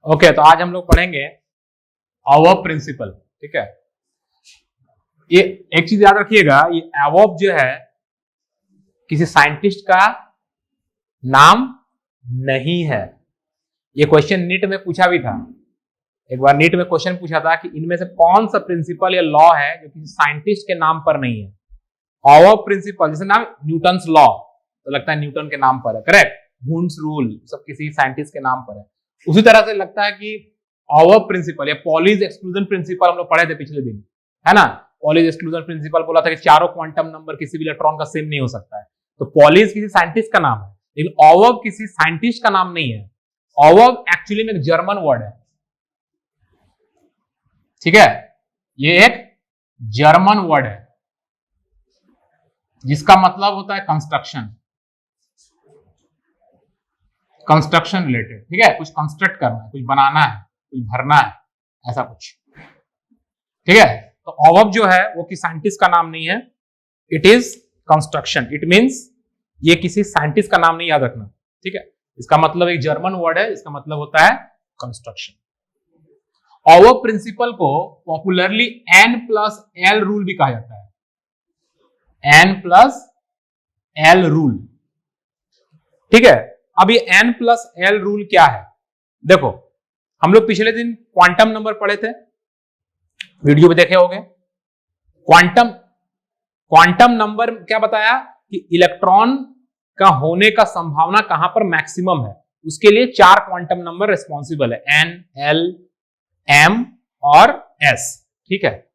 Okay, तो आज हम लोग पढ़ेंगे अवर्ब प्रिंसिपल। ठीक है, ये एक चीज याद रखिएगा, ये अवर्ब जो है किसी साइंटिस्ट का नाम नहीं है। ये क्वेश्चन नीट में पूछा भी था। एक बार नीट में क्वेश्चन पूछा था कि इनमें से कौन सा प्रिंसिपल या लॉ है जो किसी साइंटिस्ट के नाम पर नहीं है। अवर्ब प्रिंसिपल, जैसे नाम न्यूटन्स लॉ, तो लगता है न्यूटन के नाम पर है, करेक्ट। वुंड्स रूल सब किसी साइंटिस्ट के नाम पर है। उसी तरह से लगता है कि अवर्ब प्रिंसिपल या पॉलीज एक्सक्लूजन प्रिंसिपल हम लोग पढ़े थे पिछले दिन, है ना। पॉलीज एक्सक्लूजन प्रिंसिपल बोला था कि चारों क्वांटम नंबर किसी भी इलेक्ट्रॉन का सेम नहीं हो सकता है। तो पॉलीज किसी साइंटिस्ट का नाम है, लेकिन अवर्ब किसी साइंटिस्ट का नाम नहीं है। अवर्ब एक्चुअली में एक जर्मन वर्ड है, ठीक है। ये एक जर्मन वर्ड है जिसका मतलब होता है कंस्ट्रक्शन, कंस्ट्रक्शन रिलेटेड। ठीक है, कुछ कंस्ट्रक्ट करना है, कुछ बनाना है, कुछ भरना है, ऐसा कुछ। ठीक है, तो अवर्ब जो है वो किसी साइंटिस्ट का नाम नहीं है, it is construction. It means ये किसी साइंटिस्ट का नाम नहीं, याद रखना। ठीक है, इसका मतलब एक जर्मन वर्ड है, इसका मतलब होता है कंस्ट्रक्शन। अवर्ब प्रिंसिपल को पॉपुलरली N+L रूल भी कहा जाता है। N+L रूल, ठीक है। अब ये N+L रूल क्या है? देखो, हम लोग पिछले दिन क्वांटम नंबर पढ़े थे, वीडियो में देखे होंगे। क्वांटम नंबर क्या बताया कि इलेक्ट्रॉन का होने का संभावना कहां पर मैक्सिमम है, उसके लिए 4 क्वांटम नंबर रिस्पॉन्सिबल है, N, L, M और S। ठीक है,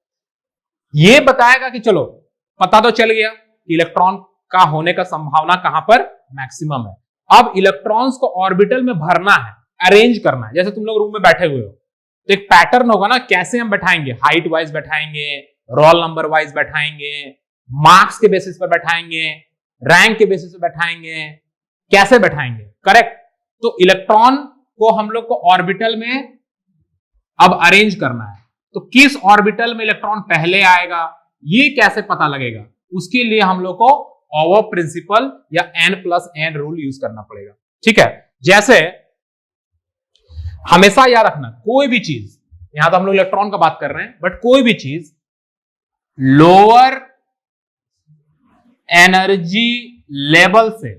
ये बताएगा कि चलो पता तो चल गया कि इलेक्ट्रॉन का होने का संभावना कहां पर मैक्सिमम है। अब इलेक्ट्रॉन्स को ऑर्बिटल में भरना है, अरेंज करना है। जैसे तुम लोग रूम में बैठे हुए हो तो एक पैटर्न होगा ना, कैसे हम बैठाएंगे, हाइट वाइज बैठाएंगे, रोल नंबर वाइज बैठाएंगे, मार्क्स के बेसिस पर बैठाएंगे, रैंक के बेसिस पर बैठाएंगे, कैसे बैठाएंगे, करेक्ट। तो इलेक्ट्रॉन को हम लोग को ऑर्बिटल में अब अरेंज करना है, तो किस ऑर्बिटल में इलेक्ट्रॉन पहले आएगा ये कैसे पता लगेगा, उसके लिए हम लोग को अवर्ब प्रिंसिपल या N+N रूल यूज करना पड़ेगा। ठीक है, जैसे हमेशा याद रखना, कोई भी चीज, यहां तो हम लोग इलेक्ट्रॉन का बात कर रहे हैं, बट कोई भी चीज लोअर एनर्जी लेवल से,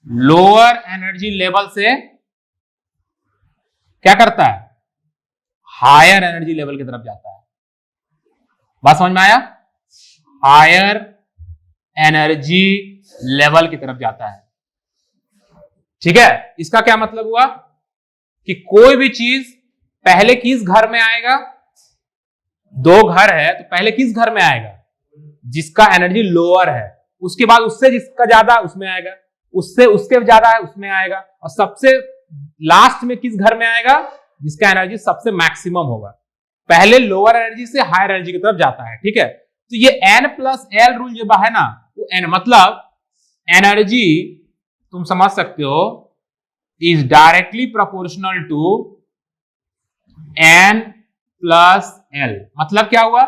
लोअर एनर्जी लेवल से क्या करता है, हायर एनर्जी लेवल की तरफ जाता है। बात समझ में आया? हायर एनर्जी लेवल की तरफ जाता है। ठीक है, इसका क्या मतलब हुआ कि कोई भी चीज पहले किस घर में आएगा, 2 घर है तो पहले किस घर में आएगा, जिसका एनर्जी लोअर है, उसके बाद उससे जिसका ज्यादा उसमें आएगा, उससे उसके ज्यादा है उसमें आएगा, और सबसे लास्ट में किस घर में आएगा, जिसका एनर्जी सबसे मैक्सिमम होगा। पहले लोअर एनर्जी से हायर एनर्जी की तरफ जाता है। ठीक है, तो ये N+L रूल जो है ना, वो N मतलब एनर्जी, तुम समझ सकते हो, is directly proportional to N+L। मतलब क्या हुआ,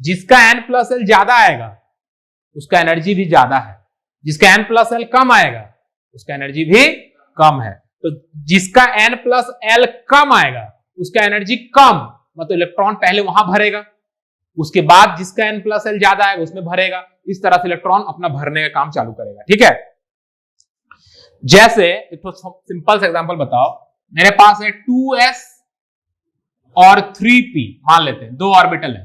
जिसका N+L ज्यादा आएगा उसका एनर्जी भी ज्यादा है, जिसका N+L कम आएगा उसका एनर्जी भी कम है। तो जिसका N+L कम आएगा उसका एनर्जी कम, मतलब इलेक्ट्रॉन पहले वहां भरेगा, उसके बाद जिसका N+L ज्यादा आएगा उसमें भरेगा। इस तरह से इलेक्ट्रॉन अपना भरने का काम चालू करेगा। ठीक है, जैसे एक तो सिंपल सा एग्जांपल बताओ, मेरे पास है 2s और 3p, मान लेते हैं 2 ऑर्बिटल है।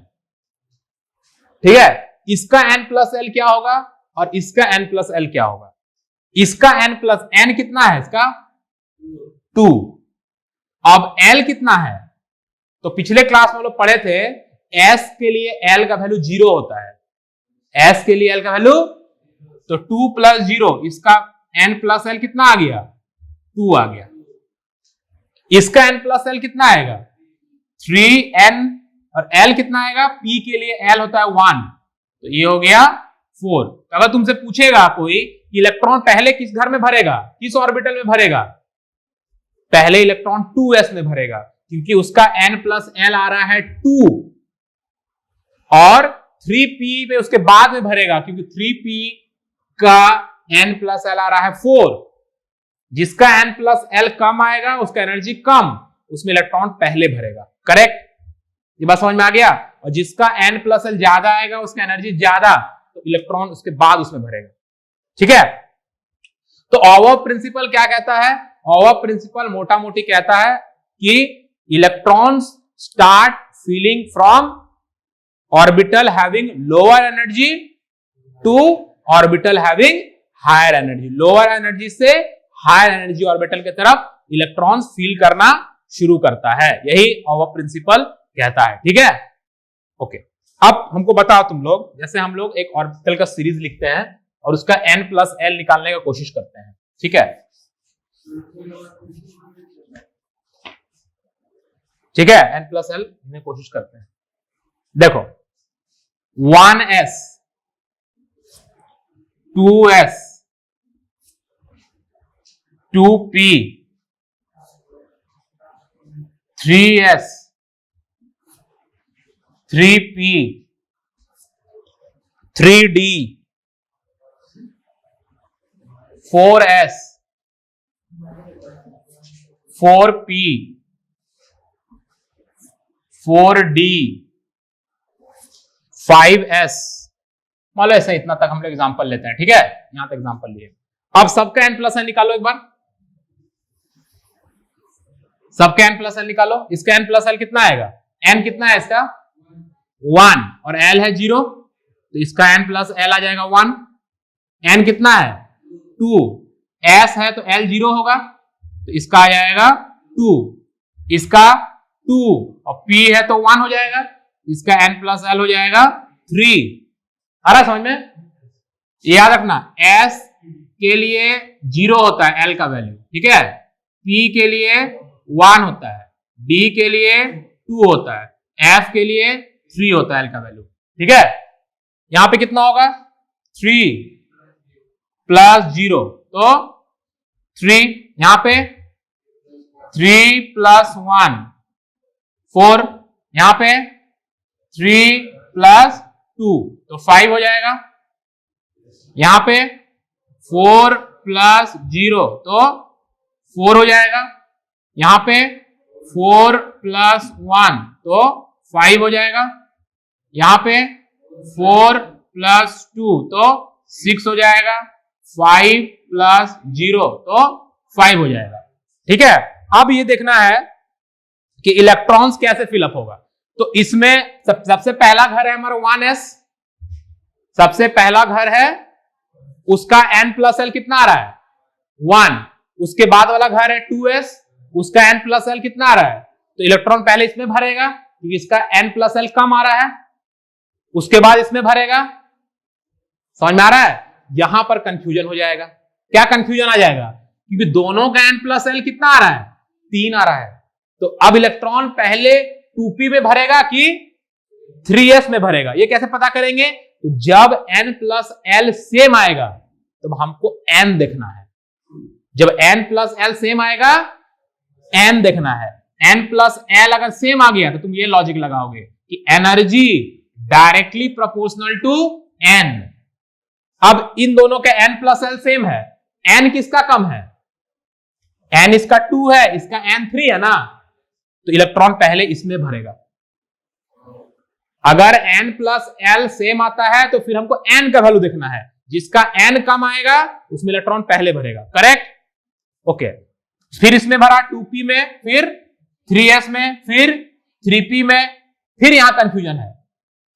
ठीक है, इसका N+L क्या होगा और इसका N+L क्या होगा। इसका N+N कितना है, इसका 2। अब L कितना है, तो पिछले क्लास में हम लोग पढ़े थे, S के लिए L का वैल्यू 0 होता है, S के लिए L का वैल्यू, तो 2 + 0, इसका N+L कितना आ गया, 2 आ गया। इसका N+L कितना आएगा, 3n, और L कितना आएगा, P के लिए L होता है 1, तो ये हो गया 4। अगर तुमसे पूछेगा कोई कि इलेक्ट्रॉन पहले किस घर में भरेगा, किस ऑर्बिटल में भरेगा, पहले इलेक्ट्रॉन 2s में भरेगा, क्योंकि उसका N+L आ रहा है 2, और 3p में उसके बाद में भरेगा, क्योंकि 3p का N+L आ रहा है 4। जिसका n प्लस एल कम आएगा उसका एनर्जी कम, उसमें इलेक्ट्रॉन पहले भरेगा। करेक्ट, ये बात समझ में आ गया। और जिसका n प्लस एल ज्यादा आएगा उसका एनर्जी ज्यादा, तो इलेक्ट्रॉन उसके बाद उसमें भरेगा। ठीक है, तो ऑवर प्रिंसिपल क्या कहता है? ऑवर प्रिंसिपल मोटा मोटी कहता है कि electrons start filling from orbital having lower energy to orbital having higher energy. Lower energy से हायर एनर्जी ऑर्बिटल की तरफ इलेक्ट्रॉन्स फील करना शुरू करता है, यही ऑवर प्रिंसिपल कहता है। ठीक है, ओके। अब हमको बताओ तुम लोग, जैसे हम लोग एक ऑर्बिटल का सीरीज लिखते हैं और उसका n प्लस एल निकालने का कोशिश करते हैं। ठीक है, ठीक है, n प्लस एल लिखने की कोशिश करते हैं। देखो 1s 2s 2p 3s 3p 3d 4s 4p 4d 5s। मान लो ऐसा, इतना तक हम लोग एग्जांपल लेते हैं। ठीक है, यहां तक एग्जांपल लिए। अब सबका n प्लस एल निकालो एक बार, सबका n प्लस एल निकालो। इसका n प्लस एल कितना आएगा? n कितना है इसका? 1 और l है 0, तो इसका n प्लस एल आ जाएगा 1। n कितना है? 2। s है तो l 0 होगा, तो इसका आ जाएगा 2। इसका 2 और p है तो 1 हो जाएगा, इसका n प्लस एल हो जाएगा 3। आ रहा समझ में? याद रखना, s के लिए 0 होता है l का वैल्यू, ठीक है, p के लिए 1 होता है, d के लिए 2 होता है, f के लिए 3 होता है l का वैल्यू। ठीक है, यहां पे कितना होगा? 3 प्लस 0, तो 3, यहां पे 3 प्लस 1 4, यहां पे 3 प्लस 2 तो 5 हो जाएगा। यहां पे 4 प्लस 0 तो 4 हो जाएगा। यहां पे 4 प्लस 1 तो 5 हो जाएगा। यहां पे 4 प्लस 2 तो 6 हो जाएगा। 5 प्लस 0 तो 5 हो जाएगा। ठीक है, अब ये देखना है कि इलेक्ट्रॉन्स कैसे फिलअप होगा। तो इसमें सबसे पहला घर है हमारा 1s, सबसे पहला घर है, उसका n प्लस एल कितना आ रहा है? 1। उसके बाद वाला घर है 2s, उसका n प्लस एल कितना आ रहा है? तो इलेक्ट्रॉन पहले इसमें भरेगा क्योंकि इसका n प्लस एल कम आ रहा है, उसके बाद इसमें भरेगा। समझ में आ रहा है? यहां पर कंफ्यूजन हो जाएगा। क्या कंफ्यूजन आ जाएगा? क्योंकि दोनों का n प्लस एल कितना आ रहा है? 3 आ रहा है। तो अब इलेक्ट्रॉन पहले 2p में भरेगा कि 3s में भरेगा, ये कैसे पता करेंगे? तो जब n प्लस एल सेम आएगा तब हमको n देखना है। जब n प्लस एल सेम आएगा n देखना है। n प्लस एल अगर सेम आ गया तो तुम ये लॉजिक लगाओगे कि energy directly proportional to n। अब इन दोनों के n प्लस एल सेम है, n किसका कम है? n इसका 2 है, इसका n 3 है ना, तो इलेक्ट्रॉन पहले इसमें भरेगा। अगर n प्लस एल सेम आता है तो फिर हमको n का वैल्यू देखना है, जिसका n कम आएगा उसमें इलेक्ट्रॉन पहले भरेगा। Correct, okay. फिर इसमें भरा 2p में, फिर 3s में, फिर 3p में, फिर यहां कंफ्यूजन है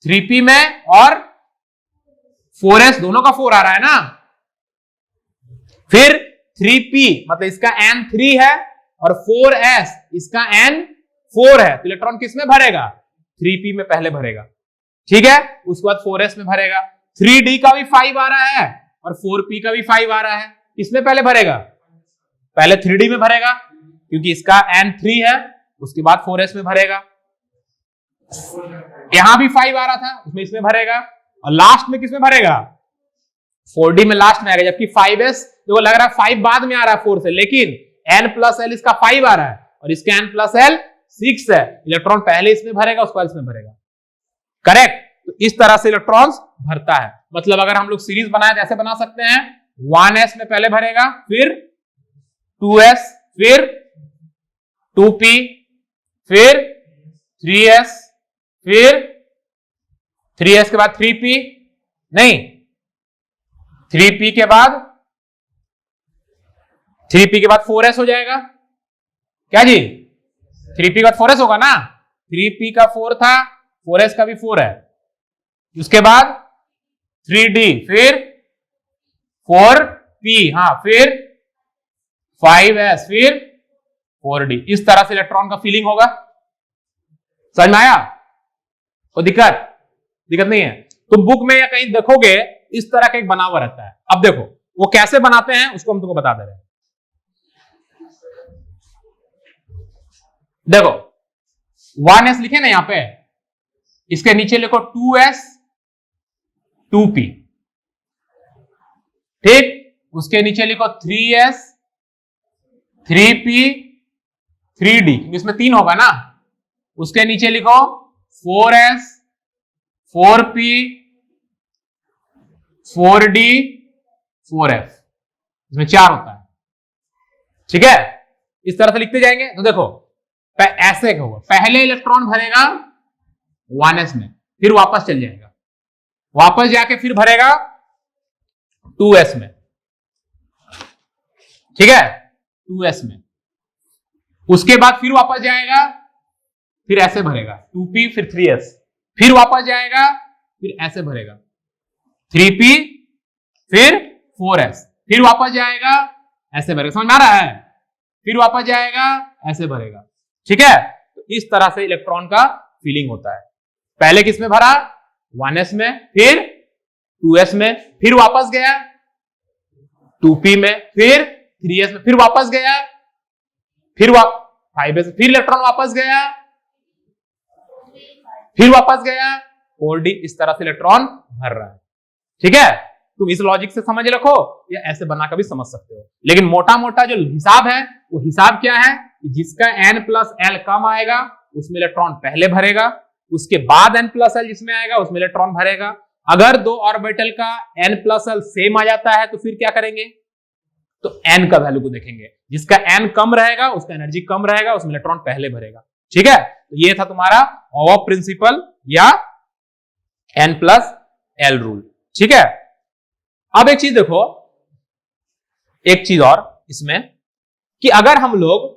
3p में और 4s, दोनों का 4 आ रहा है ना। फिर 3p मतलब इसका n 3 है और 4s इसका n 4 है, तो इलेक्ट्रॉन किस में भरेगा? 3p में पहले भरेगा। ठीक है, उसके बाद 4s में भरेगा। 3d का भी 5 आ रहा है और 4p का भी 5 आ रहा है, किसमें पहले भरेगा? पहले 3d में भरेगा क्योंकि इसका n 3 है, उसके बाद 4s में भरेगा। यहां भी 5 आ रहा था, उसमें इसमें भरेगा, और लास्ट में किसमें भरेगा? 4d में लास्ट में आएगा। जबकि 5s तो लग रहा है 5 बाद में आ रहा है 4 से, लेकिन n प्लस एल इसका 5 आ रहा है और इसका n प्लस एल 6 है, इलेक्ट्रॉन पहले इसमें भरेगा उसके बाद इसमें भरेगा। करेक्ट, तो इस तरह से इलेक्ट्रॉन्स भरता है। मतलब अगर हम लोग सीरीज बनाए तो ऐसे बना सकते हैं, 1s में पहले भरेगा, फिर 2s, फिर 2p, फिर 3s, फिर 3s के बाद 3p, नहीं 3p के बाद 3p के बाद 4s हो जाएगा। क्या जी? 3p का 4s होगा ना, 3p का 4 था, 4s का भी 4 है। उसके बाद 3d, फिर 4p, हाँ फिर 5s, फिर 4d। इस तरह से इलेक्ट्रॉन का फीलिंग होगा। समझ में आया? कोई दिक्कत नहीं है। तुम बुक में या कहीं देखोगे इस तरह का एक बना हुआ रहता है। अब देखो वो कैसे बनाते हैं उसको हम तुमको बता दे रहे हैं। देखो 1s लिखे ना यहां पे, इसके नीचे लिखो 2s 2p, ठीक। उसके नीचे लिखो 3s 3p 3d, इसमें 3 होगा ना। उसके नीचे लिखो 4s 4p 4d 4f, इसमें 4 होता है, ठीक है। इस तरह से लिखते जाएंगे। तो देखो ऐसे होगा, पहले इलेक्ट्रॉन भरेगा 1s में, फिर वापस चल जाएगा, वापस जाके फिर भरेगा 2s में, ठीक है 2s में। उसके बाद फिर वापस जाएगा, फिर ऐसे भरेगा 2p, फिर 3s, फिर वापस जाएगा, फिर ऐसे भरेगा 3p, फिर 4s, फिर वापस जाएगा, ऐसे भरेगा। समझ में आ रहा है? फिर वापस जाएगा, ऐसे भरेगा, ठीक है। तो इस तरह से इलेक्ट्रॉन का फीलिंग होता है। पहले किस में भरा? 1s में, फिर 2s में, फिर वापस गया 2p में, फिर 3s में, फिर वापस गया, फिर 5s, फिर इलेक्ट्रॉन वापस गया, फिर वापस गया 4d। इस तरह से इलेक्ट्रॉन भर रहा है, ठीक है। तुम इस लॉजिक से समझ रखो या ऐसे बना कर भी समझ सकते हो, लेकिन मोटा मोटा जो हिसाब है वो हिसाब क्या है, जिसका n+l कम आएगा उसमें इलेक्ट्रॉन पहले भरेगा, उसके बाद n+l जिसमें आएगा उसमें इलेक्ट्रॉन भरेगा। अगर दो ऑर्बिटल का n+l सेम आ जाता है तो फिर क्या करेंगे? तो n का वैल्यू को देखेंगे, जिसका n कम रहेगा उसका एनर्जी कम रहेगा, उसमें इलेक्ट्रॉन पहले भरेगा, ठीक है। तो ये था तुम्हारा ऑफ प्रिंसिपल या n+l रूल, ठीक है। अब एक चीज देखो, एक चीज और इसमें कि अगर हम लोग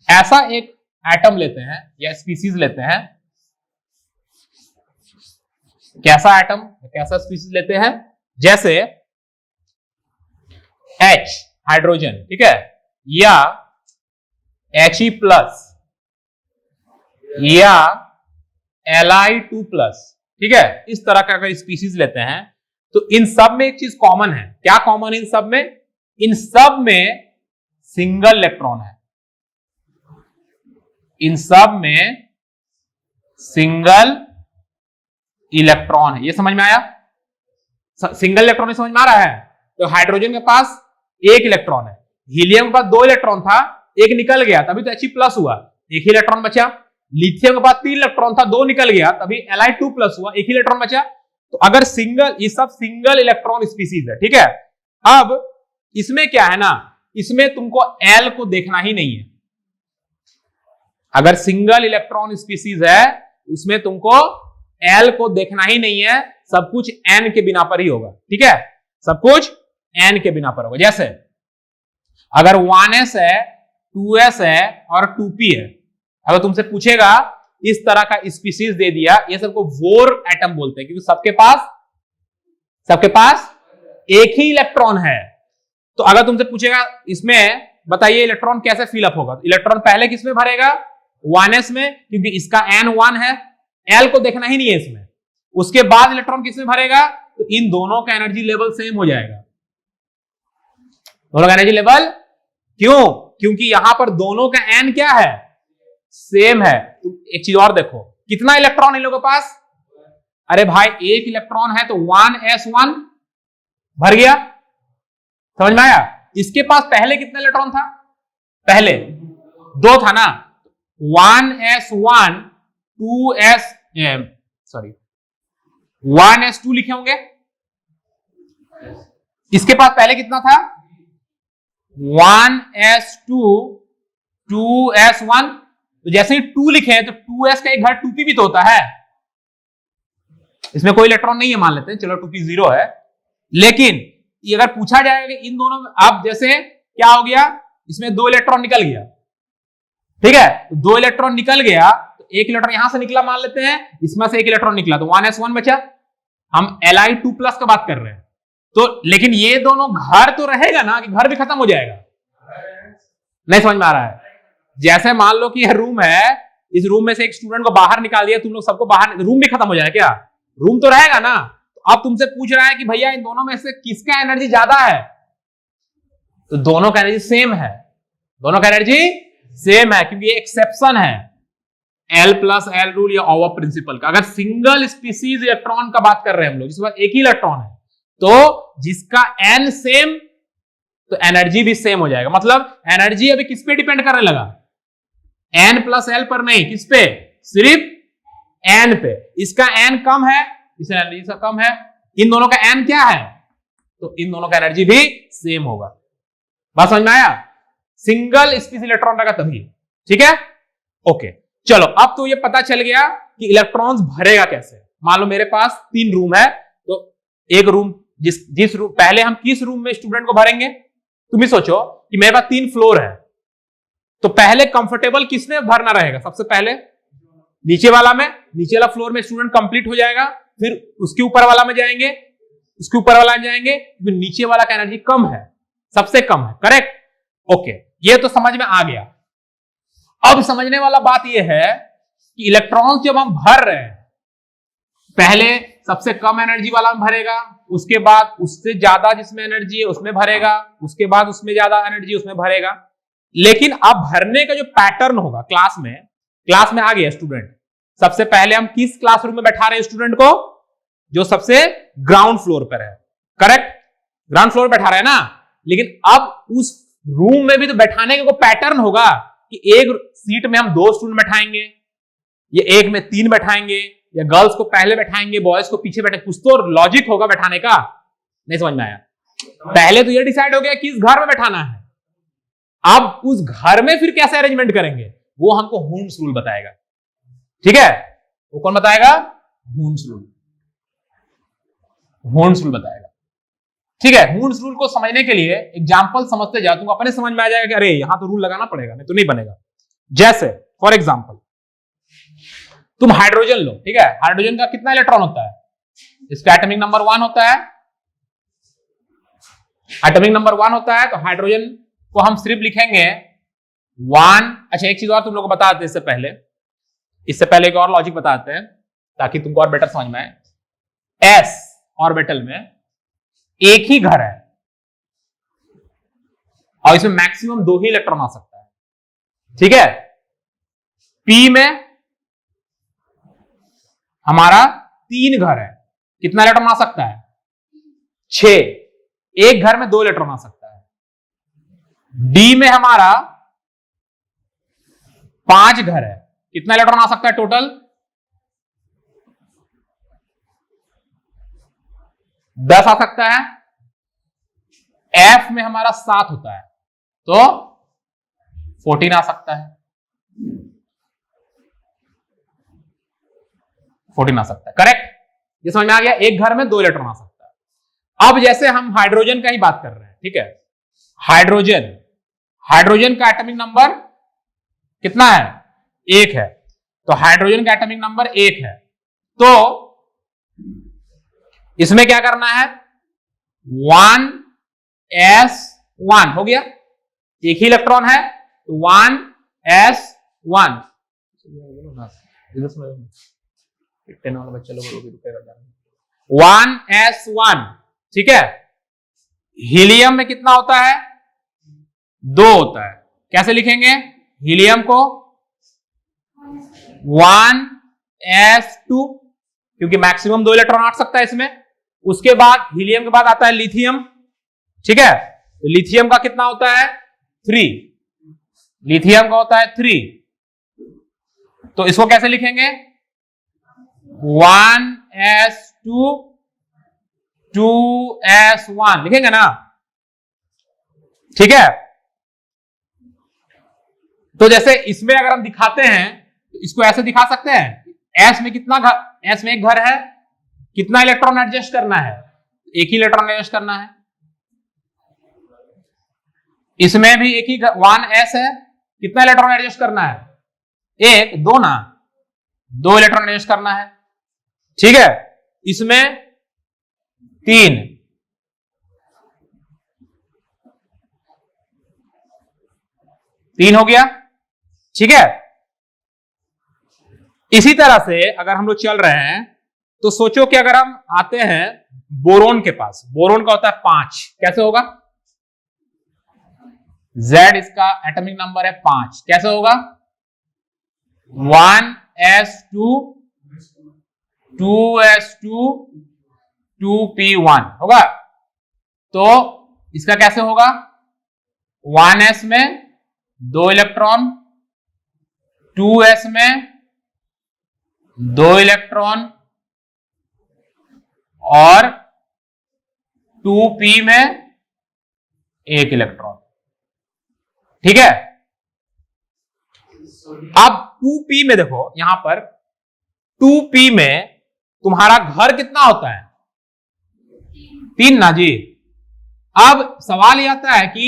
ऐसा एक एटम लेते हैं या स्पीसीज लेते हैं, कैसा एटम कैसा स्पीसीज लेते हैं, जैसे H हाइड्रोजन, ठीक है, या He+ या Li2+, ठीक है। इस तरह का अगर स्पीसीज लेते हैं तो इन सब में एक चीज कॉमन है। क्या कॉमन है इन सब में? इन सब में सिंगल इलेक्ट्रॉन है, इन सब में सिंगल इलेक्ट्रॉन है। ये समझ में आया? सिंगल इलेक्ट्रॉन समझ में आ रहा है? तो हाइड्रोजन के पास एक इलेक्ट्रॉन है, हीलियम के पास 2 इलेक्ट्रॉन था, एक निकल गया तभी तो He+ हुआ, एक ही इलेक्ट्रॉन बचा। लिथियम के पास 3 इलेक्ट्रॉन था, 2 निकल गया तभी Li2+ हुआ, एक ही इलेक्ट्रॉन बचा। तो अगर सिंगल, ये सब सिंगल इलेक्ट्रॉन स्पीसीज है, ठीक है। अब इसमें क्या है ना, इसमें तुमको L को देखना ही नहीं है। अगर सिंगल इलेक्ट्रॉन स्पीसीज है उसमें तुमको L को देखना ही नहीं है, सब कुछ N के बिना पर ही होगा, ठीक है, सब कुछ N के बिना पर होगा। जैसे अगर 1s है 2s है और 2p है, अगर तुमसे पूछेगा इस तरह का स्पीसीज दे दिया, ये सबको वोर एटम बोलते हैं क्योंकि सबके पास एक ही इलेक्ट्रॉन है। तो अगर तुमसे पूछेगा इसमें बताइए इलेक्ट्रॉन कैसे फिलअप होगा, तो इलेक्ट्रॉन पहले किसमें भरेगा? 1s में, क्योंकि इसका n 1 है, L को देखना ही नहीं है इसमें। उसके बाद इलेक्ट्रॉन किसमें भरेगा? तो इन दोनों का एनर्जी लेवल सेम हो जाएगा, दोनों का एनर्जी लेवल। क्यों? क्योंकि यहां पर दोनों का n क्या है? सेम है। तो एक चीज और देखो, कितना इलेक्ट्रॉन इन लोगों के पास? अरे भाई एक इलेक्ट्रॉन है तो 1s1 भर गया, समझ में आया? इसके पास पहले कितना इलेक्ट्रॉन था? पहले 2 था ना, 1s1 1s2 लिखे होंगे, इसके पास पहले कितना था 1s2 2s1, तो जैसे ही 2 लिखे हैं तो 2s का एक घर 2p भी तो होता है, इसमें कोई इलेक्ट्रॉन नहीं है मान लेते हैं, चलो 2p 0 है। लेकिन अगर पूछा जाएगा कि इन दोनों में, अब जैसे क्या हो गया, इसमें 2 इलेक्ट्रॉन निकल गया, ठीक है, तो 2 इलेक्ट्रॉन निकल गया तो 1 इलेक्ट्रॉन यहां से निकला मान लेते हैं, इसमें से 1 इलेक्ट्रॉन निकला तो 1s1 बचा। हम Li2+ का बात कर रहे हैं, तो लेकिन ये दोनों घर तो रहेगा ना, कि घर भी खत्म हो जाएगा? नहीं समझ में आ रहा है? जैसे मान लो कि यह रूम है, इस रूम में से एक स्टूडेंट को बाहर निकाल दिया, तुम लोग सबको बाहर, रूम भी खत्म हो जाएगा क्या? रूम तो रहेगा ना। तो अब तुमसे पूछ रहा है कि भैया इन दोनों में से किसका एनर्जी ज्यादा है, तो दोनों का एनर्जी सेम है, दोनों का एनर्जी सेम है, क्योंकि ये एक्सेप्शन है L+L रूल या ओवर प्रिंसिपल का। अगर सिंगल स्पीसीज इलेक्ट्रॉन का बात कर रहे हैं हम लोग, जिसके पास एक ही इलेक्ट्रॉन है, तो जिसका n सेम तो एनर्जी भी सेम हो जाएगा। मतलब एनर्जी अभी किस पे डिपेंड करने लगा, n+L पर नहीं, किस पे, सिर्फ n पे। इसका n कम है, इस एनर्जी से कम है, इन दोनों का n क्या है, तो इन दोनों का एनर्जी भी सेम होगा। बात समझ में आया? सिंगल स्पीसीज इलेक्ट्रॉन रहेगा तभी, ठीक है, ओके। चलो अब तो ये पता चल गया कि इलेक्ट्रॉन्स भरेगा कैसे। मान लो मेरे पास 3 रूम है, तो एक रूम, जिस रूम, पहले हम किस रूम में स्टूडेंट को भरेंगे, तुम ही सोचो कि मेरे पास 3 फ्लोर है, तो पहले कंफर्टेबल किसने भरना रहेगा, सबसे पहले नीचे वाला में, नीचे वाला फ्लोर में स्टूडेंट कंप्लीट हो जाएगा, फिर उसके ऊपर वाला में जाएंगे, उसके ऊपर वाला में जाएंगे, फिर नीचे वाला का एनर्जी कम है, सबसे कम है, करेक्ट, ओके, ये तो समझ में आ गया। अब समझने वाला बात यह है कि इलेक्ट्रॉन्स जब हम भर रहे हैं, पहले सबसे कम एनर्जी वाला में भरेगा, उसके बाद उससे ज्यादा जिसमें एनर्जी है उसमें भरेगा, उसके बाद उसमें ज्यादा एनर्जी उसमें भरेगा। लेकिन अब भरने का जो पैटर्न होगा क्लास में आ गया स्टूडेंट, सबसे पहले हम किस क्लासरूम में बैठा रहे हैं स्टूडेंट को, जो सबसे ग्राउंड फ्लोर पर है, करेक्ट, ग्राउंड फ्लोर बैठा रहे हैं ना। लेकिन अब उस रूम में भी तो बैठाने का कोई पैटर्न होगा कि एक सीट में हम 2 स्टूडेंट बैठाएंगे, या एक में 3 बैठाएंगे, या गर्ल्स को पहले बैठाएंगे, बॉयज को पीछे बैठाएंगे, कुछ तो लॉजिक होगा बैठाने का। नहीं समझ में आया? पहले तो ये डिसाइड हो गया किस घर में बैठाना है, अब उस घर में फिर कैसे अरेंजमेंट करेंगे वो हमको हुन्स रूल बताएगा, ठीक है, वो कौन बताएगा, हुन्स रूल बताएगा, ठीक है। हुन्स रूल को समझने के लिए एग्जांपल समझते जाओ, तुमको अपने समझ में आ जाएगा कि अरे यहां तो रूल लगाना पड़ेगा, नहीं तो नहीं बनेगा। जैसे फॉर एग्जांपल तुम हाइड्रोजन लो, ठीक है, हाइड्रोजन का कितना इलेक्ट्रॉन होता है, इसका एटॉमिक नंबर 1 होता है, एटॉमिक नंबर 1 होता है, तो हाइड्रोजन को हम सिर्फ लिखेंगे 1। अच्छा एक चीज और तुम लोग को बता देते इससे पहले एक और लॉजिक बताते हैं ताकि तुमको और बेटर समझ में आए। एस ऑर्बिटल में एक ही घर है और इसमें मैक्सिमम 2 ही इलेक्ट्रॉन आ सकता है, ठीक है। पी में हमारा 3 घर है, कितना इलेक्ट्रॉन आ सकता है, 6, एक घर में 2 इलेक्ट्रॉन आ सकता है। डी में हमारा 5 घर है, कितना इलेक्ट्रॉन आ सकता है टोटल, 10 आ सकता है। एफ में हमारा 7 होता है तो 14 आ सकता है, 14 आ सकता है, करेक्ट। ये समझ में आ गया, एक घर में 2 इलेक्ट्रॉन आ सकता है। अब जैसे हम हाइड्रोजन का ही बात कर रहे हैं, ठीक है, हाइड्रोजन का एटॉमिक नंबर कितना है, 1 है, तो हाइड्रोजन का एटॉमिक नंबर 1 है, तो इसमें क्या करना है, 1s1 हो गया, एक ही इलेक्ट्रॉन है तो 1s1, 1s1, ठीक है। हीलियम में कितना होता है, 2 होता है, कैसे लिखेंगे हीलियम को, 1s2, क्योंकि मैक्सिमम 2 इलेक्ट्रॉन आ सकता है इसमें। उसके बाद हीलियम के बाद आता है लिथियम, ठीक है, तो लिथियम का कितना होता है, 3, लिथियम का होता है 3, तो इसको कैसे लिखेंगे, 1s2 2s1 लिखेंगे ना, ठीक है। तो जैसे इसमें अगर हम दिखाते हैं तो इसको ऐसे दिखा सकते हैं, एस में कितना घर, एस में एक घर है, कितना इलेक्ट्रॉन एडजस्ट करना है, एक ही इलेक्ट्रॉन एडजस्ट करना है। इसमें भी एक ही 1s है, कितना इलेक्ट्रॉन एडजस्ट करना है, एक, दो ना, दो इलेक्ट्रॉन एडजस्ट करना है, ठीक है। इसमें 3, हो गया, ठीक है। इसी तरह से अगर हम लोग चल रहे हैं तो सोचो कि अगर हम आते हैं बोरोन के पास, बोरोन का होता है 5, कैसे होगा, Z इसका एटॉमिक नंबर है 5, कैसे होगा, 1s2 2s2 2p1 होगा। तो इसका कैसे होगा, 1s में 2 इलेक्ट्रॉन, 2s में 2 इलेक्ट्रॉन और 2p में 1 इलेक्ट्रॉन, ठीक है। अब 2p में देखो, यहां पर 2p में तुम्हारा घर कितना होता है, 3 ना जी। अब सवाल यह आता है कि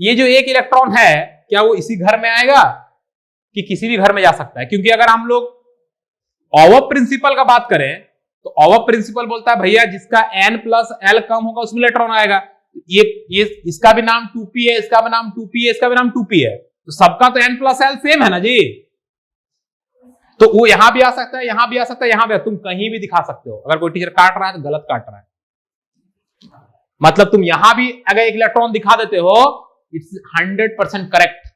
ये जो 1 इलेक्ट्रॉन है क्या वो इसी घर में आएगा कि किसी भी घर में जा सकता है, क्योंकि अगर हम लोग ऑवर प्रिंसिपल का बात करें तो ऑवर प्रिंसिपल बोलता है भैया जिसका n+l कम होगा उसमें इलेक्ट्रॉन आएगा। ये इसका भी नाम 2p है, इसका भी नाम 2p है, इसका भी नाम 2p है, तो सबका तो n+l सेम है ना जी। तो वो यहां भी आ सकता है, यहां भी आ सकता है, यहां भी, तुम कहीं भी दिखा सकते हो। अगर कोई टीचर काट रहा है तो गलत काट रहा है, मतलब तुम यहां भी अगर 1 इलेक्ट्रॉन दिखा देते हो, it's 100% correct,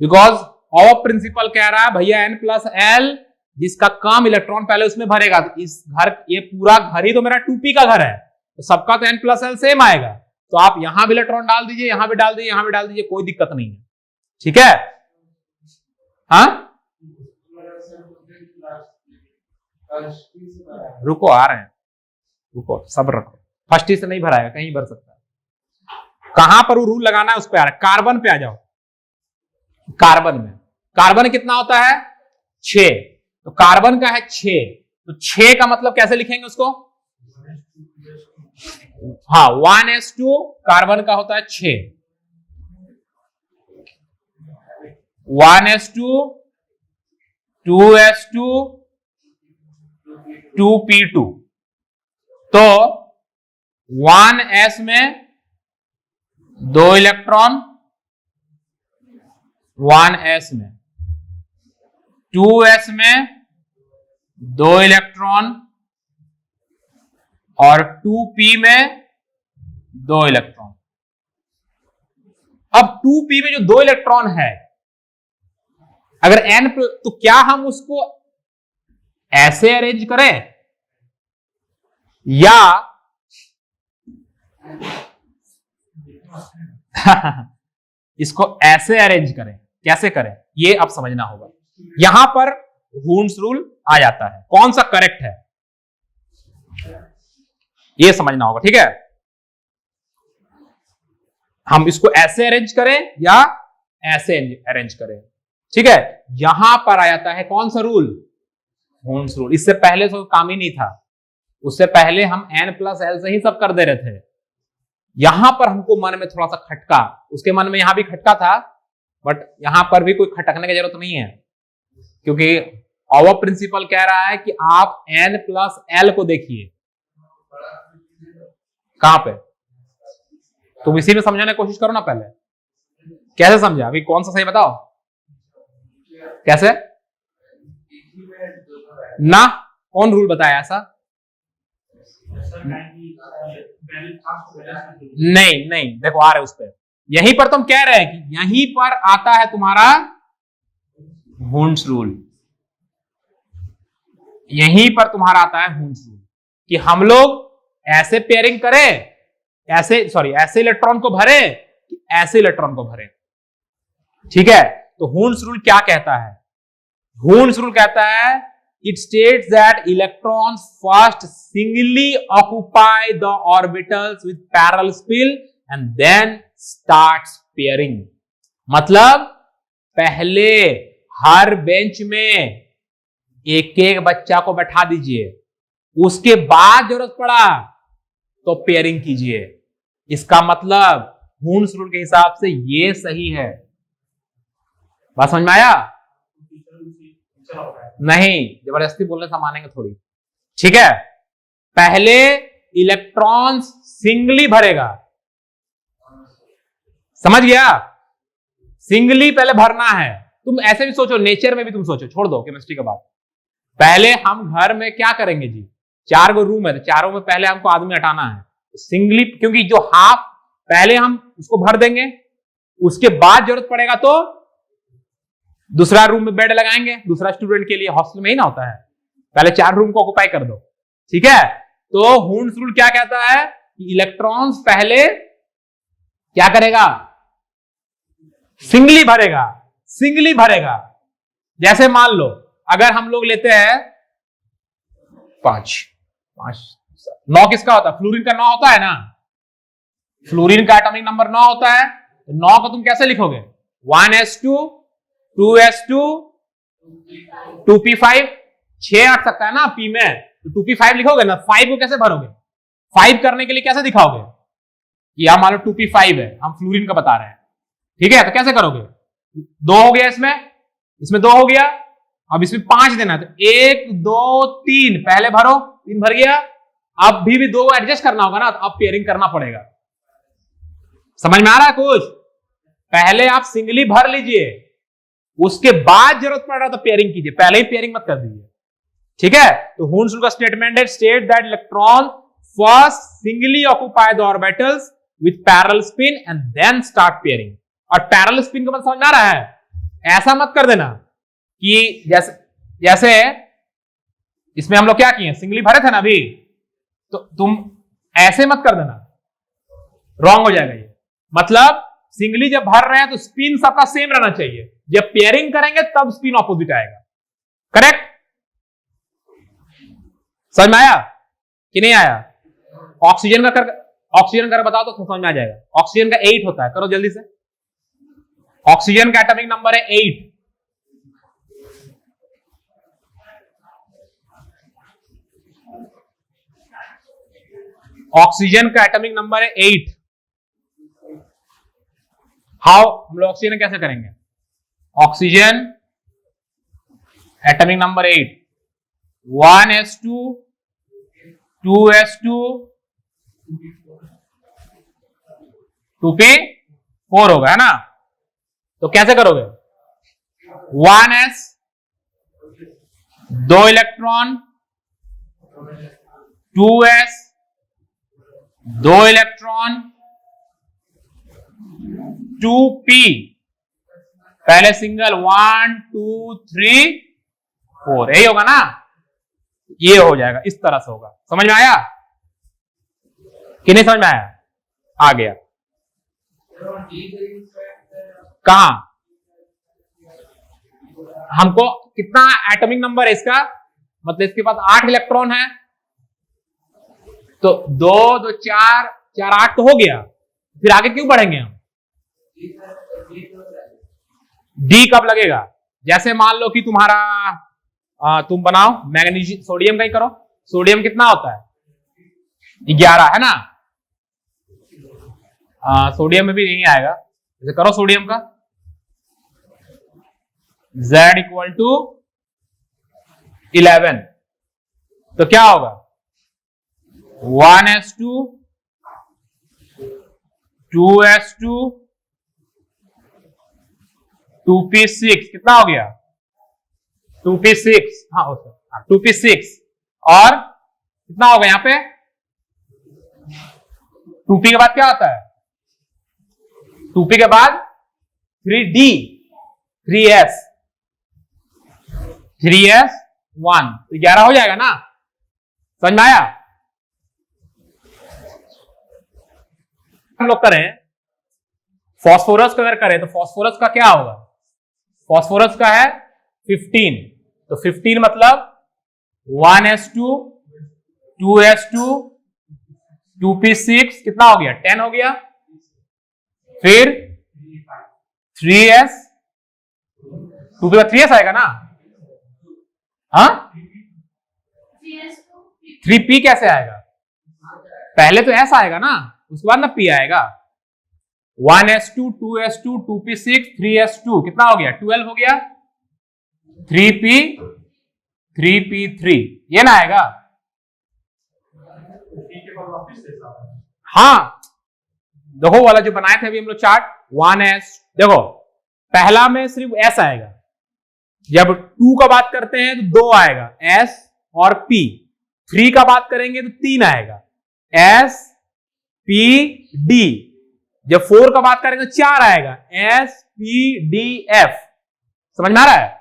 because our principle कह रहा है भैया n+l जिसका कम इलेक्ट्रॉन पहले उसमें भरेगा। तो इस घर, ये पूरा घर ही तो मेरा 2p का घर है, तो सबका तो n+l सेम आएगा। तो आप यहां भी इलेक्ट्रॉन डाल दीजिए, यहां भी डाल दीजिए, यहां भी डाल दीजिए, कोई दिक्कत नहीं है, ठीक है। हाँ रुको, आ रहे हैं, रुको, सब्र रखो, फर्स्ट ही से नहीं भराएगा, कहीं भर सकता है। कहां पर वो रूल लगाना है उस पर आ रहा है। कार्बन पे आ जाओ, कार्बन में, कार्बन कितना होता है 6, तो कार्बन का है 6, तो 6 का मतलब कैसे लिखेंगे उसको, हाँ 1s2, कार्बन का होता है 6, 1s2 2s2 2p2, तो 1s में 2 इलेक्ट्रॉन, 1s में 2s में 2 इलेक्ट्रॉन और 2p में 2 इलेक्ट्रॉन। अब 2p में जो 2 इलेक्ट्रॉन है, अगर n, तो क्या हम उसको ऐसे अरेंज करें या इसको ऐसे अरेंज करें, कैसे करें ये अब समझना होगा। यहां पर हून्स रूल आ जाता है, कौन सा करेक्ट है ये समझना होगा, ठीक है। हम इसको ऐसे अरेंज करें या ऐसे अरेंज करें, ठीक है। यहां पर आ जाता है कौन सा रूल, हून्स रूल। इससे पहले तो काम ही नहीं था, उससे पहले हम n+l से ही सब कर दे रहे थे। यहां पर हमको मन में थोड़ा सा खटका, उसके मन में यहां भी खटका था, बट यहां पर भी कोई खटकने की जरूरत नहीं है, क्योंकि ऑवर प्रिंसिपल कह रहा है कि आप n+l को देखिए। कहां पे, तुम इसी में समझाने की कोशिश करो ना पहले, कैसे समझा, अभी कौन सा सही बताओ, कैसे ना, कौन रूल बताया ऐसा, नहीं नहीं, देखो आ रहे उस पर, यहीं पर तुम कह रहे हैं कि यहीं पर आता है तुम्हारा हून्स रूल, यहीं पर तुम्हारा आता है हून्स रूल कि हम लोग ऐसे पेयरिंग करें, ऐसे ऐसे इलेक्ट्रॉन को भरे कि ऐसे इलेक्ट्रॉन को भरे, ठीक है। तो हून्स रूल क्या कहता है, हून्स रूल कहता है it states that electrons first singly occupy the orbitals with parallel spin and then starts pairing. मतलब पहले हर बेंच में एक एक बच्चा को बैठा दीजिए, उसके बाद जरूरत पड़ा तो पेयरिंग कीजिए। इसका मतलब हून्स रूल के हिसाब से ये सही है। बात समझ में आया? नहीं, जबरदस्ती बोलने से मानेंगे थोड़ी। ठीक है, पहले इलेक्ट्रॉन्स सिंगली भरेगा, समझ गया? सिंगली पहले भरना है। तुम ऐसे भी सोचो, नेचर में भी तुम सोचो, छोड़ दो केमिस्ट्री के बाद। पहले हम घर में क्या करेंगे जी, 4 गो रूम है तो चारों में पहले हमको आदमी हटाना है, सिंगली, क्योंकि जो हाफ पहले हम उसको भर देंगे, उसके बाद जरूरत पड़ेगा तो दूसरा रूम में बेड लगाएंगे दूसरा स्टूडेंट के लिए। हॉस्टल में ही ना होता है, पहले 4 रूम को ऑक्युपाई कर दो। ठीक है, तो हून्स रूल क्या कहता है कि इलेक्ट्रॉन्स पहले क्या करेगा, सिंगली भरेगा, सिंगली भरेगा। जैसे मान लो अगर हम लोग लेते हैं 5 9 किसका होता है, फ्लोरीन का 9 होता है ना, फ्लोरीन का एटॉमिक नंबर 9 होता है, तो 9 को तुम कैसे लिखोगे, 1s2 2s2 2p5, 6 आ सकता है ना पी में, तो 2p5 लिखोगे ना। 5 को कैसे भरोगे, 5 करने के लिए कैसे दिखाओगे कि हम मान लो 2p5 है, हम फ्लोरीन का बता रहे हैं। ठीक है, तो कैसे करोगे, 2 हो गया, इसमें 2 हो गया, अब इसमें 5 देना है, तो 1 2 3 पहले भरो, 3 भर गया, अब भी 2 एडजस्ट करना होगा ना, तो अब पेयरिंग करना पड़ेगा। समझ में आ रहा है कुछ? पहले आप सिंगली भर लीजिए, उसके बाद जरूरत पड़ रहा तो पेयरिंग कीजिए, पहले ही पेयरिंग मत कर दीजिए। ठीक है, तो हून्स रूल का स्टेटमेंट है, state that electron first singly occupy the orbitals with parallel spin and then start pairing. और पैरेलल स्पिन का मतलब समझ में आ रहा है, ऐसा मत कर देना कि जैसे इसमें हम लोग क्या किए, सिंगली भरे थे ना अभी, तो तुम ऐसे मत कर देना, रॉन्ग हो जाएगा ये। मतलब सिंगली जब भर रहे हैं तो स्पिन सबका सेम रहना चाहिए, जब पेयरिंग करेंगे तब स्पिन ऑपोजिट आएगा। करेक्ट? समझ में आया कि नहीं आया? ऑक्सीजन का बताओ तो समझ में आ जाएगा। ऑक्सीजन का 8 होता है, करो जल्दी से। ऑक्सीजन का एटॉमिक नंबर है 8। ऑक्सीजन का एटॉमिक नंबर है 8। हाउ, हम लोग ऑक्सीजन कैसे करेंगे, oxygen atomic number 8, 1s2 2s2 2p4 होगा, है ना? तो कैसे करोगे, 1s 2 electron, 2s 2 electron, 2p पहले सिंगल, 1 2 3 4, यही होगा ना? ये हो जाएगा, इस तरह से होगा। समझ में आया कि नहीं समझ में आया? आ गया। कहां, हमको कितना एटॉमिक नंबर है इसका, मतलब इसके पास 8 इलेक्ट्रॉन है, तो 2 2 4 4 8 तो हो गया, फिर आगे क्यों बढ़ेंगे हम? डी कब लगेगा, जैसे मान लो कि तुम्हारा तुम बनाओ मैग्नीशियम, सोडियम का ही करो, सोडियम कितना होता है, 11, है ना? सोडियम में भी नहीं आएगा, जैसे करो सोडियम का, Z इक्वल टू 11, तो क्या होगा, 1s2 2s2 2p6, कितना हो गया, 2p6, हाँ 2p6, और कितना होगा यहां पे, 2p के बाद क्या आता है, 2p के बाद 3d 3s 1, तो 11 हो जाएगा ना? समझ में आया? हम लोग करें फास्फोरस का, अगर करें तो फास्फोरस का क्या होगा, फास्फोरस का है 15, तो 15 मतलब 1s2 2s2 2p6 कितना हो गया 10 हो गया, फिर 3s 2 के बाद 3s आएगा ना, हाँ 3p कैसे आएगा, पहले तो s आएगा ना उसके बाद ना p आएगा। 1s2 2s2 2p6 3s2 कितना हो गया 12 हो गया, 3p 3p3 ये ना आएगा। हाँ देखो वाला जो बनाए थे अभी हम लोग चार्ट 1s, देखो पहला में सिर्फ s आएगा, जब 2 का बात करते हैं तो 2 आएगा s और p, 3 का बात करेंगे तो 3 आएगा s p d, जब 4 का बात करेंगे तो 4 आएगा s p d f, समझ में आ रहा है,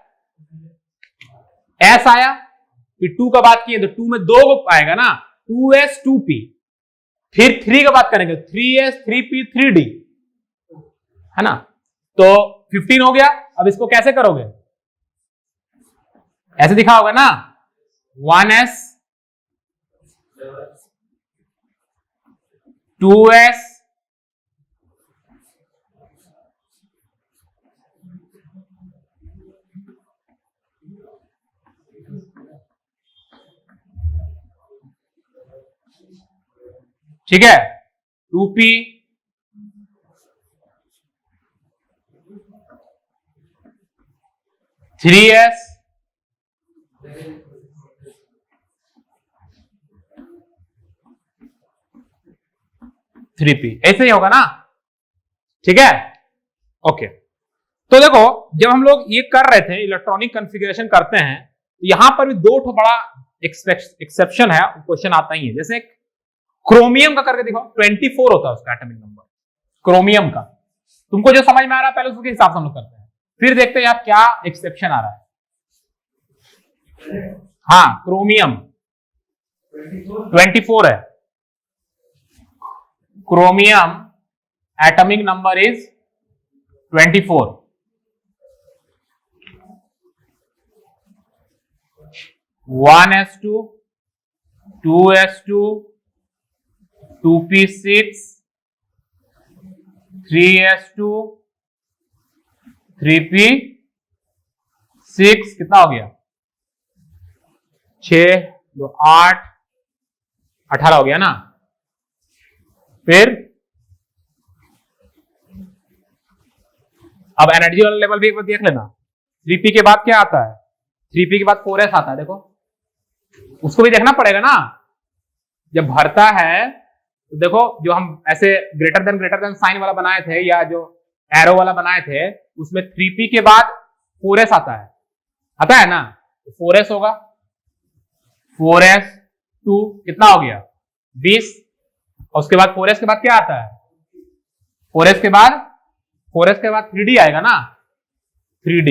s आया, फिर 2 का बात किए तो 2 में 2 आएगा ना 2s 2p, फिर 3 का बात करेंगे 3s 3p 3d, है ना, तो 15 हो गया। अब इसको कैसे करोगे, ऐसे दिखा होगा ना 1s 2s ठीक है 2p 3s 3p, ऐसे ही होगा ना, ठीक है ओके। तो देखो जब हम लोग ये कर रहे थे इलेक्ट्रॉनिक कॉन्फ़िगरेशन करते हैं तो यहां पर भी दो ठो बड़ा एक्सेप्शन है, क्वेश्चन आता ही है, जैसे क्रोमियम का करके देखो 24 होता है उसका एटॉमिक नंबर, क्रोमियम का तुमको जो समझ में आ रहा है पहले उसके हिसाब से हम लोग करते हैं, फिर देखते हैं यार क्या एक्सेप्शन आ रहा है। हाँ क्रोमियम 24 है, chromium atomic number is 24, 1s2 2s2 2p6 3s2 3p6 कितना हो गया 6 2 8 18 हो गया ना, फिर अब एनर्जी वाला लेवल भी एक बार देख लेना, 3p के बाद क्या आता है, 3p के बाद 4s आता है, देखो उसको भी देखना पड़ेगा ना, जब भरता है तो देखो जो हम ऐसे ग्रेटर देन साइन वाला बनाए थे या जो एरो वाला बनाए थे उसमें 3p के बाद 4s आता है ना, तो 4s होगा, 4s 2 कितना हो गया 20, और उसके बाद 4s के बाद क्या आता है, 4s के बाद 3d आएगा ना, 3d,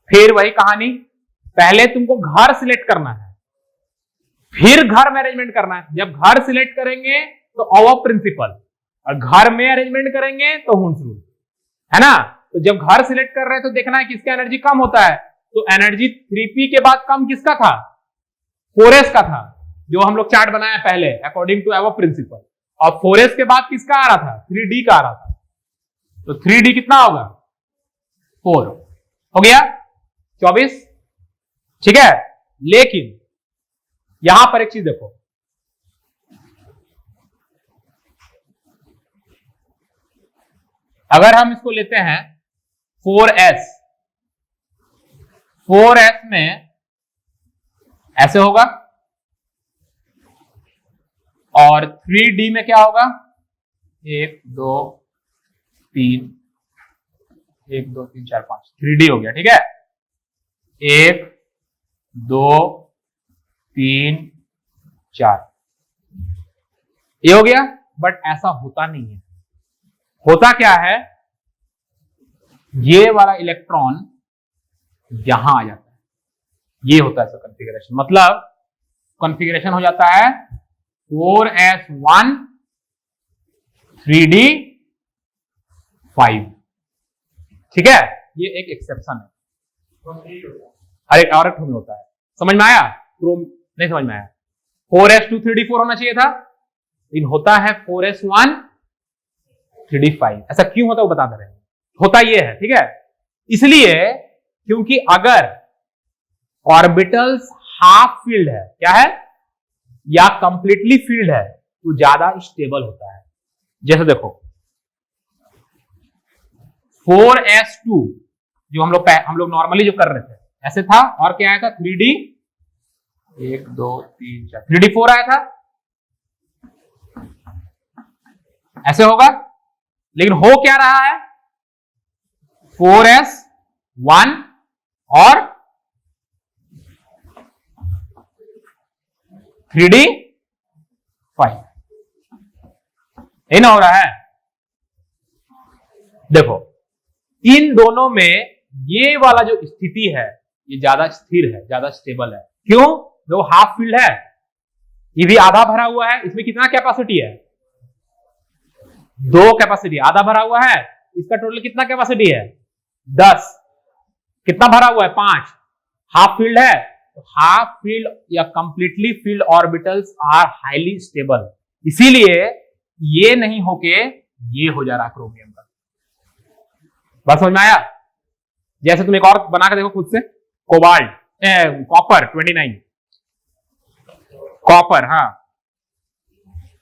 फिर वही कहानी, पहले तुमको घर सिलेक्ट करना है फिर घर में अरेंजमेंट करना है, जब घर सिलेक्ट करेंगे तो ऑफ प्रिंसिपल, और घर में अरेंजमेंट करेंगे तो हुंस रूल, है ना, तो जब घर सिलेक्ट कर रहे हैं तो देखना है किसका एनर्जी कम होता है, तो एनर्जी 3p के बाद कम किसका था 4s का था, जो हम लोग चार्ट बनाया पहले अकॉर्डिंग टू एवो प्रिंसिपल, और 4s के बाद किसका आ रहा था 3d का आ रहा था, तो 3d कितना होगा 4 हो गया 24, ठीक है। लेकिन यहां पर एक चीज देखो, अगर हम इसको लेते हैं 4s में ऐसे होगा, और 3d में क्या होगा 1 2 3 1 2 3 4 5 3d हो गया, ठीक है 1 2 3 4 ये हो गया, बट ऐसा होता नहीं है, होता क्या है ये वाला इलेक्ट्रॉन यहां आ जाता है, ये होता है कॉन्फ़िगरेशन, मतलब कॉन्फ़िगरेशन हो जाता है 4s1 3d 5, ठीक है, ये एक एक्सेप्शन है, हर एक और में होता है। समझ में आया? क्रोम नहीं समझ में आया? 4s2 3d4 होना चाहिए था, लेकिन होता है 4s1 3d5। ऐसा क्यों होता है वो बता दे रहे हैं। होता ये है, ठीक है, इसलिए क्योंकि अगर ऑर्बिटल्स हाफ फील्ड है, क्या है, या कंप्लीटली फील्ड है, तो ज्यादा स्टेबल होता है। जैसे देखो 4s2 जो हम लोग नॉर्मली जो कर रहे थे ऐसे था, और क्या आया था 3d 1 2 3 4 3d4 आया था, ऐसे होगा। लेकिन हो क्या रहा है, 4s1 और 3d5 ये ना हो रहा है। देखो इन दोनों में ये वाला जो स्थिति है ये ज्यादा स्थिर है, ज्यादा स्टेबल है। क्यों? जो हाफ फील्ड है, ये भी आधा भरा हुआ है, इसमें कितना कैपेसिटी है, 2 कैपेसिटी, आधा भरा हुआ है, इसका टोटल कितना कैपेसिटी है 10, कितना भरा हुआ है 5, हाफ फील्ड है। तो हाफ फील्ड या completely filled orbitals are highly stable, इसीलिए ये नहीं होके ये हो जा रहा क्रोमियम का। बात समझ में आया? जैसे तुम एक और बना के देखो खुद से, कोबाल्ट कॉपर 29, कॉपर हाँ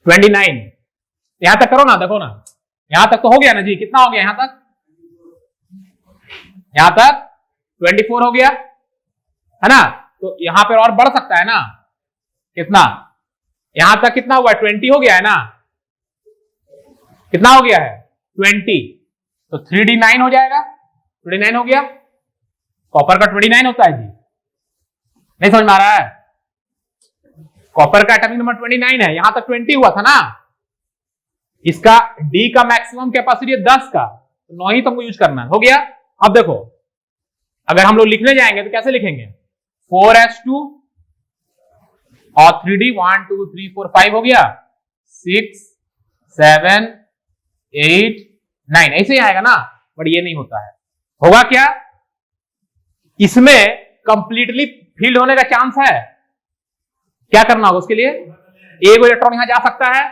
29, यहां तक करो ना, देखो ना, यहां तक तो हो गया ना जी, कितना हो गया यहां तक, यहां तक 24 हो गया है ना। तो यहां पर और बढ़ सकता है ना, कितना, यहां तक कितना हुआ, 20 हो गया है ना, कितना हो गया है 20, तो 3d9 हो जाएगा, 29 हो गया। कॉपर का 29 होता है जी, नहीं समझ में आ रहा है? कॉपर का एटॉमिक नंबर 29 है, यहां तक 20 हुआ था ना, इसका डी का मैक्सिमम कैपेसिटी है 10 का, तो 9 ही तुमको यूज करना है, हो गया। अब देखो अगर हम लोग लिखने जाएंगे तो कैसे लिखेंगे, 4s2 और 3d 1 2 3 4 5 हो गया, 6 7 8 9 ऐसे ही आएगा ना, बट ये नहीं होता है। होगा क्या, इसमें कंप्लीटली फील्ड होने का चांस है, क्या करना होगा उसके लिए, एक इलेक्ट्रॉन यहां जा सकता है,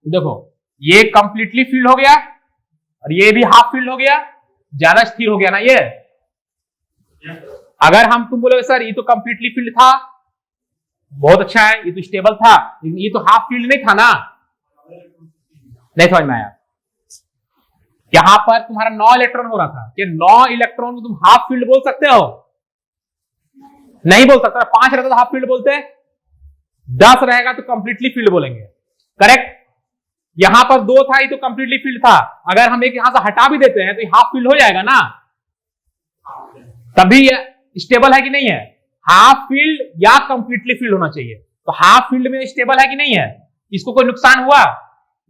देखो ये कंप्लीटली फील्ड हो गया और ये भी हाफ फील्ड हो गया, ज्यादा स्थिर हो गया ना ये। अगर हम तुम बोलोगे सर ये तो कंप्लीटली फील्ड था, बहुत अच्छा है, ये तो स्टेबल था, लेकिन ये तो हाफ फील्ड नहीं था ना, नहीं समझ में आया? यहां पर तुम्हारा 9 इलेक्ट्रॉन हो रहा था, कि 9 इलेक्ट्रॉन को तुम हाफ फील्ड बोल सकते हो, नहीं बोल सकता। 5 रहता तो हाफ फील्ड बोलते, 10 रहेगा तो कंप्लीटली फील्ड बोलेंगे, करेक्ट। यहां पर 2 था, ये तो कंप्लीटली फील्ड था, अगर हम एक यहां से हटा भी देते हैं तो ये हाफ फील्ड हो जाएगा ना, तभी ये स्टेबल है कि नहीं है, हाफ फील्ड या कंप्लीटली फील्ड होना चाहिए। तो हाफ फील्ड में स्टेबल है कि नहीं है, इसको कोई नुकसान हुआ,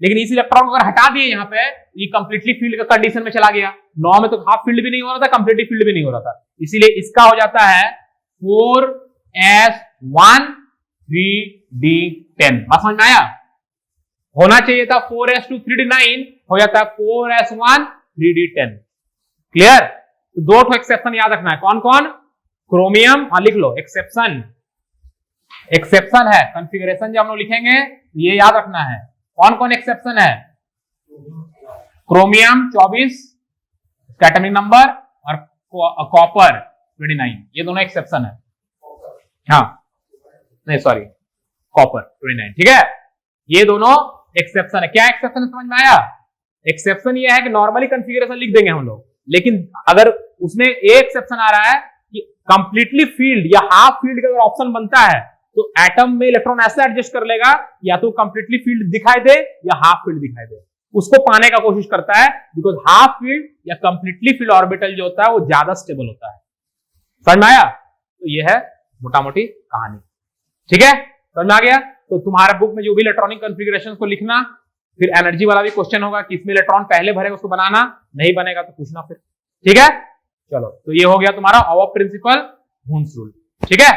लेकिन इस इलेक्ट्रॉन को अगर हटा दिए यहां पे, ये कंप्लीटली फील्ड का कंडीशन में चला गया। 9 में तो हाफ फील्ड भी नहीं हो रहा था, कंप्लीटली फील्ड भी नहीं हो रहा था, इसीलिए इसका हो जाता है 4s1 3d10। बात समझ में आया? होना चाहिए था 4s2 3d9, हो जाता है 4s1 3d10। क्लियर? तो 2 एक्सेप्शन याद रखना है, कौन कौन, क्रोमियम, हाँ लिख लो, एक्सेप्शन, एक्सेप्शन है कॉन्फ़िगरेशन जब हम लोग लिखेंगे ये याद रखना है, कौन कौन एक्सेप्शन है, क्रोमियम 24 एटॉमिक नंबर और कॉपर 29, ये दोनों एक्सेप्शन है। हाँ नहीं सॉरी, कॉपर 29, ठीक है, ये दोनों एक्सेप्शन है। क्या एक्सेप्शन समझ में आया? एक्सेप्शन ये है कि नॉर्मली कॉन्फ़िगरेशन लिख देंगे हम लोग, लेकिन अगर उसमें एक एक्सेप्शन आ रहा है कि कंप्लीटली फील्ड या हाफ फील्ड का अगर ऑप्शन बनता है तो एटम में इलेक्ट्रॉन ऐसे एडजस्ट कर लेगा, या तो कंप्लीटली फील्ड दिखाई दे या हाफ फील्ड दिखाई दे, उसको पाने का कोशिश करता है, बिकॉज हाफ फील्ड या कंप्लीटली फील्ड ऑर्बिटल जो होता है वो ज्यादा स्टेबल होता है। समझ में आया? तो ये है मोटा मोटी कहानी, ठीक है, समझ में आ गया? तो तुम्हारे बुक में जो भी इलेक्ट्रॉनिक कॉन्फ़िगरेशंस को लिखना, फिर एनर्जी वाला भी क्वेश्चन होगा कि इसमें इलेक्ट्रॉन पहले भरेगा उसको बनाना, नहीं बनेगा तो पूछना फिर, ठीक है। चलो तो ये हो गया तुम्हारा ऑफ प्रिंसिपल, वुन्स रूल, ठीक है।